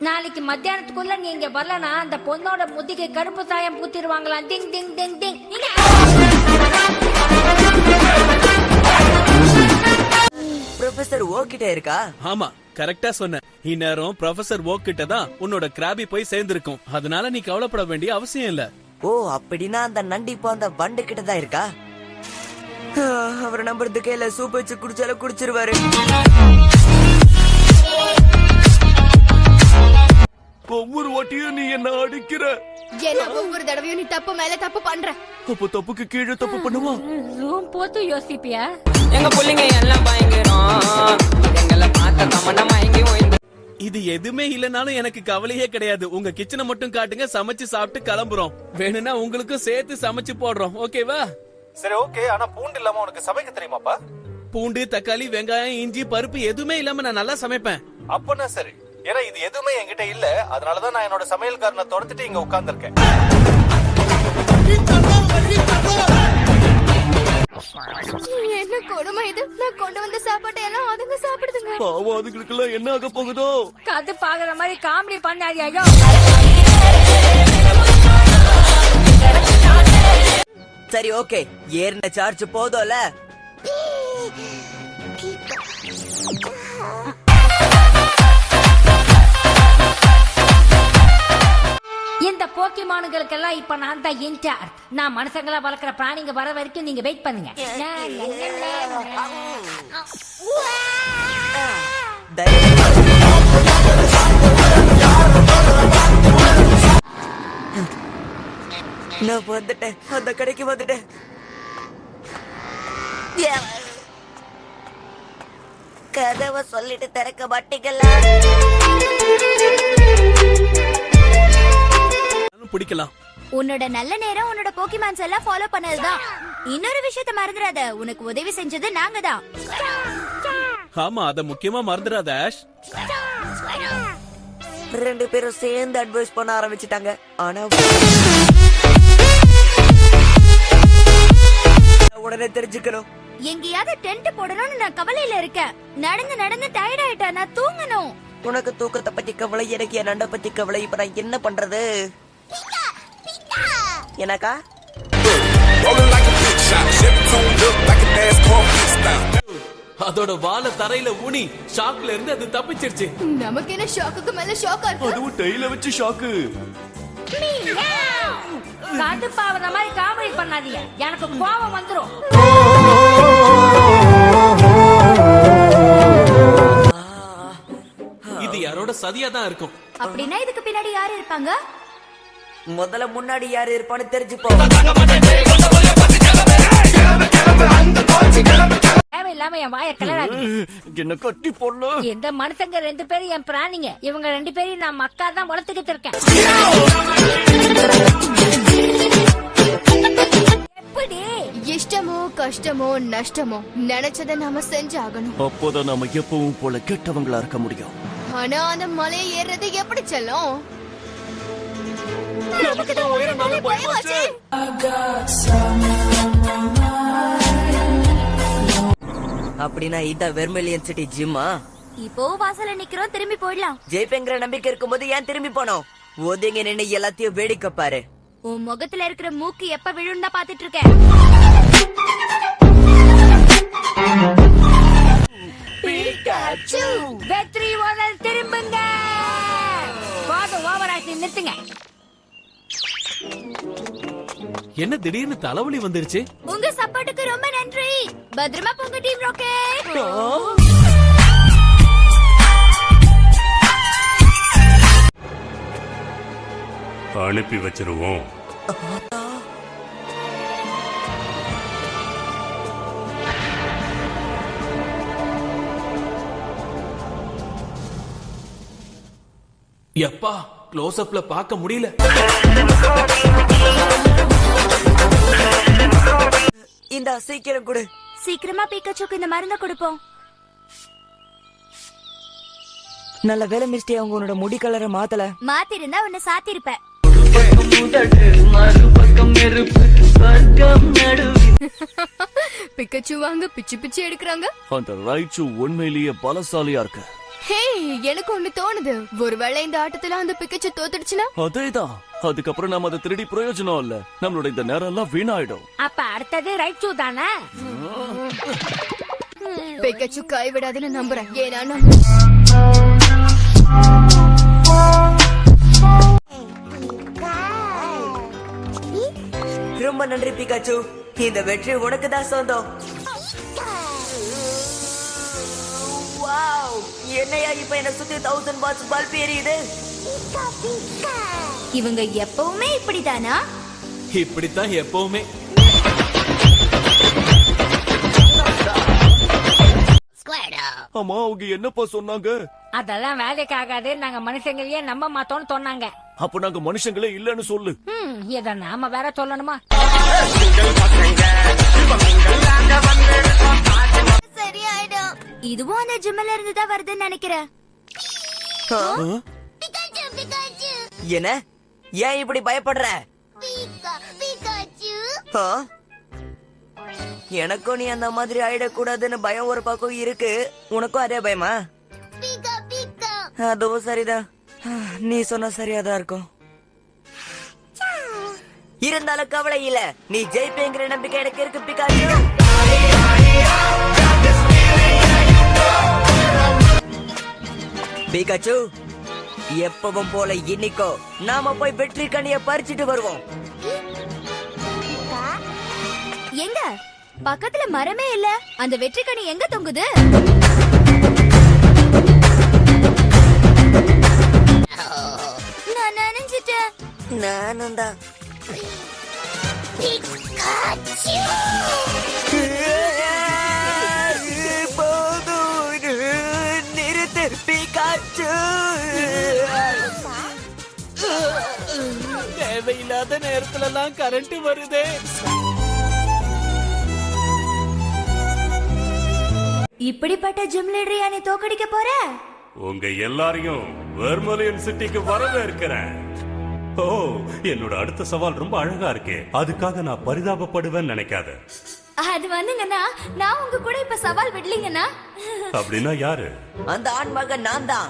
நாளைக்கு மத்தியானத்துக்குள்ள நீங்க வரலனா அந்த பொண்ணோட முதுகை கருப்பு சாயம் பூத்திடுவாங்களாம். டிங் டிங் டிங் டிங். ப்ரொஃபசர் ஓ கிட்ட இருக்கா? ஆமா, கரெக்டா சொன்ன. இந்நேரம் ப்ரொஃபசர் ஓ கிட்ட தான் உன்னோட கிராபி போய் சேர்ந்திருக்கும். அதனால நீ கவலைப்பட வேண்டிய அவசியம் இல்ல. ஓ, அப்படின்னா அந்த நண்டி இப்போ அந்த வண்டு கிட்ட தான் இருக்கா? அவரை நம்புறதுக்கே இல்ல. சூப் வச்சு குடிச்சாலும் குடிச்சிருவாரு. ஒவ்வொரு வாட்டியும் நீ என்ன அடிக்கிற. ஒவ்வொரு தடவையும் நீ தப்பு மேல தப்பு பண்ற. அப்ப தப்புக்கு கீழே தப்பு பண்ணுவா. ரூம் போட்டு யோசிப்பியா? எங்க புள்ளைங்க எல்லாம் பயங்கரம். எங்களை பார்த்த தமன்னா மயங்கி ஓய்ந்து. இது எதுவுமே இல்லனாலும் எனக்கு கவலையே கிடையாது. உங்க கிச்சனை மட்டும் காட்டுங்க, சமைச்சு சாப்பிட்டு கிளம்புறோம். வேணும்னா உங்களுக்கும் சேர்த்து சமைச்சு போடுறோம். ஓகேவா? சரி, ஓகே. ஆனா பூண்டு இல்லாம உனக்கு சமைக்க தெரியுமாப்பா? பூண்டு, தக்காளி, வெங்காயம், இஞ்சி, பருப்பு எதுவுமே இல்லாம நான் நல்லா சமைப்பேன். அப்பனா சரி. ஏன்னா இது எதுவுமே என்கிட்ட இல்ல. அதனாலதான் நான் என்னோட சமையல்காரனை துரத்துட்டு இங்க உட்கார்ந்துருக்கேன். என்ன கொடுமை இது! நான் கொண்டு வந்த சாப்பாட்டை எல்லாம் அதுங்க சாப்பிடுதுங்க. பாவம், அதுங்களுக்கெல்லாம் என்ன ஆக போகுதோ? கது பாக்குற மாதிரி காமெடி பண்ணாதியா? சரி, ஓகே. ஏறின சார்ஜ் போதும்ல. இந்த போக்கிமானுங்களுக்கெல்லாம் இப்ப நான் தான் இன்சார்ஜ். நான் மனுஷங்களா வளர்க்குற பிராணிங்க வர வரைக்கும் நீங்க வெயிட் பண்ணுங்க. நான் வந்துட்டேன், அந்த கடைக்கு வந்துட்டேன். கதவை சொல்லிட்டு திறக்க மாட்டீங்களா? பிடிக்கலாம். உன்னோட நல்ல நேரம் உன்னோட போக்கிமான்ஸ் எல்லாம் ஃபாலோ பண்ணதுதான். இன்னொரு விஷயத்த மறந்துடாத, உனக்கு உதவி செஞ்சது நாங்க தான். ஆமா, அத முக்கியமா மறந்துடாத ஆஷ். ரெண்டு பேரும் சேர்ந்து அட்வைஸ் பண்ண ஆரம்பிச்சிட்டாங்க. ஆனா உடனே தெரிஞ்சுக்கணும். எங்கேயாவது டென்ட் போடணும்னு நான் கவலையில இருக்கேன். நடந்து நடந்து டயர்ட் ஆயிட்டேன். நான் தூங்கணும். உனக்கு தூக்கத்தை பத்தி கவலை, எனக்கு என் நண்ட பத்தி கவலை. இப்ப நான் என்ன பண்றது? எனக்கா அதோட வாழ தரையில ஊனி ஷாக்ல இருந்து அது தப்பிச்சிருச்சு. நமக்கு என்ன ஷாக்குக்கு மேல ஷாக்கா இருக்கு. அதுவும் டெய்ல வச்சு ஷாக்கு. கது பாக்குற மாதிரி காமெடி பண்ணாதீங்க, எனக்கு கோபம் வந்துரும். இது யாரோட சதியா தான் இருக்கும். அப்படின்னா இதுக்கு பின்னாடி யாரு இருப்பாங்க? முதல்ல முன்னாடி யாரு இருப்பான்னு தெரிஞ்சுப்போ. தேவையில்லாம என் வாய கிளறாதீங்க. என்ன கட்டி போடல. இந்த மனுஷங்க ரெண்டு பேரும் என் பிராணிங்க. இவங்க ரெண்டு பேரும் நான் மக்கா தான் வளர்த்துக்கிட்டு இருக்கேன். எப்படி? இஷ்டமோ கஷ்டமோ நஷ்டமோ நினைச்சதை நாம செஞ்சாகணும். அப்போதான் நாம எப்பவும் போல கெட்டவங்களா இருக்க முடியும். ஆனா அந்த மலையை ஏறது எப்படி செல்லும்? அப்படின்னா இதான் வெர்மிலியன் சிட்டி ஜிம்மா? இப்போ வாசல்ல நிக்கிறோம், திரும்பி போயிடலாம். ஜெயிப்பேங்கிற நம்பிக்கை இருக்கும்போது ஏன் திரும்பி போனோம்? ஒதுங்க நின்னு எல்லாத்தையும் வேடிக்கை பாரு. உன் முகத்துல இருக்கிற மூக்கு எப்ப விழுந்தா பாத்துட்டு இருக்கேன். வெற்றி ஓதல் திரும்புங்க. போதும், ஓவராசி நிறுத்துங்க. என்ன திடீர்னு தலைவலி வந்துருச்சு? உங்க சப்போர்ட்டுக்கு ரொம்ப நன்றி. பத்திரமா போங்க டீம் ராக்கெட். அனுப்பி வச்சிருவோம். எப்பா, க்ளோஸ் அப்ல பார்க்க முடியல. இந்த சீக்கிரம் கொடு. சீக்கிரமா பீக்காச்சுக்கு இந்த மருந்த கொடுப்போம். நல்ல வேலை மிஸ்டே, அவங்க உன்னோட முடி கலரை மாத்தல. மாத்திருந்தா உன்னை சாத்திருப்ப. பிக்கச்சு வாங்க பிச்சு பிச்சு எடுக்கிறாங்க. அந்த ரைட்சு உண்மையிலேயே பலசாலியா இருக்கு. ஹே, எனக்கு ஒண்ணு தோணுது. ஒருவேளை இந்த ஆட்டத்துல அந்த பிக்கச்சு தோத்துடுச்சுன்னா அதேதான். அதுக்கப்புறம் நம்ம அதை திருடி பிரயோஜனம் இல்ல. நம்மளோட இந்த நேரம் எல்லாம் வீணாயிடும். அப்ப அடுத்தது ரைட் ஷூ தானே? பிக்கச்சு கைவிடாதுன்னு நம்புறேன். ஏன்னா ரொம்ப நன்றி பிகாச்சு. இந்த வெற்றி உனக்கு தான் சொந்தம். வாவ், என்னையா இப்ப என்ன சுத்தி 1000 வாட்ஸ் பல்ப் எரியுது. இவங்க எப்பவுமே இப்படிதானா? இப்படித்தான் எப்பவுமே. ஆமா, அவங்க என்னப்பா சொன்னாங்க? அதெல்லாம் வேலைக்கு ஆகாது, நாங்க மனுஷங்களையே நம்ப மாட்டோம்னு சொன்னாங்க. அப்ப நாங்க மனுஷங்களே இல்லன்னு சொல்லு. இத நாம வேற சொல்லணுமா? சரியாயிடும். இதுவும் அந்த ஜிம்ல இருந்து தான் வருதுன்னு நினைக்கிறேன். என்ன? ஏன் இப்படி பயப்படுற? ஆ? எனக்கும் நீ அந்த மாதிரி ஆயிடக்கூடாதுன்னு பயம் ஒரு பக்கம் இருக்கு. உனக்கும் அதே பயமா? அதுவும் சரிதான். நீ சொன்ன சரியாதான் இருக்கும். இருந்தாலும் கவலை இல்ல, நீ ஜெயிப்பேங்கிற நம்பிக்கை எனக்கு இருக்கு பிகாச்சு. பிகாச்சு, எப்பவும் போல இன்னைக்கோ நாம போய் வெற்றி கனிய பறிச்சுட்டு வருவோம். எங்க பக்கத்துல மரமே இல்ல. அந்த வெற்றிக்கனி எங்க தொங்குது? நான் நினைச்சிட்டேன். நானும் தான். நிறுத்து பிகாச்சு. தேவையில்லாத நேரத்துல எல்லாம் கரண்ட் வருதே. இப்படிப்பட்ட ஜிம் லீடரையா நீ தோக்கடிக்க போற? உங்க எல்லாரையும் வெர்மலியன் சிட்டிக்கு வரவேற்கிறேன். ஓ, என்னோட அடுத்த சவால் ரொம்ப அழகா இருக்கே. அதுக்காக நான் பரிதாபப்படுவேன்னு நினைக்காத. அது வந்துங்கண்ணா, நான் உங்க கூட இப்ப சவால் விடலீங்கண்ணா. அப்படின்னா யாரு? அந்த ஆண் மகன் நான் தான்.